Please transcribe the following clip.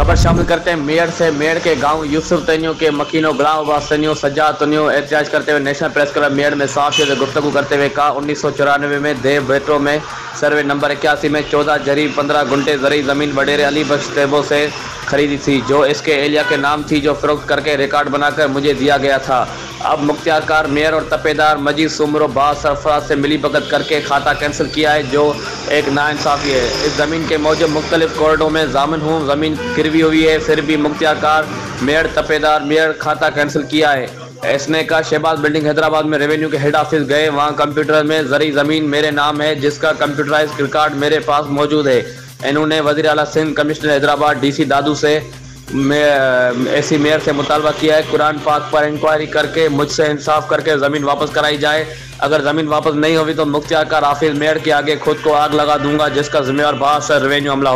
खबर शामिल करते हैं मेयर से। मेयर के गांव यूसुफ तनियों के मकीनों गुलाम अब्बास तनियों सज्जाद तनियों एहतजाज करते हुए नेशनल प्रेस क्लब मेयर में साफियों से गुफ्तगू करते हुए कहा 1994 में देव बेटो में सर्वे नंबर 81 में 14 जरी 15 गुंटे जरी ज़मीन वडेरे अली बख्श तेबो से खरीदी थी, जो इसके एलिया के नाम थी, जो फरोख्त करके रिकॉर्ड बनाकर मुझे दिया गया था। अब मुख्तियारकार मेयर और तपेदार मजीद सुमरो बाज सरफराज से मिली भगत करके खाता कैंसिल किया है, जो एक नाइंसाफ़ी है। इस ज़मीन के मौजूद मुख्तलिफ कोर्टों में जामिन हूँ, ज़मीन गिरवी हुई है, फिर भी मुख्तियारकार मेयर तपेदार मेयर खाता कैंसिल किया है। इसने कहा शहबाज बिल्डिंग हैदराबाद में रेवेन्यू के हेड ऑफिस गए, वहाँ कंप्यूटर में जरी ज़मीन मेरे नाम है, जिसका कंप्यूटराइज रिकॉर्ड मेरे पास मौजूद है। इन्होंने वज़ीर आला सिंध कमिश्नर हैदराबाद DC दादू से ऐसी मेयर से मुतालबा किया है कुरान पाक पर इंक्वायरी करके मुझसे इंसाफ करके ज़मीन वापस कराई जाए। अगर ज़मीन वापस नहीं होगी तो मुख्तियारकार हाफिज मेयर के आगे खुद को आग लगा दूंगा, जिसका जिम्मेवार बास रेवेन्यू अमला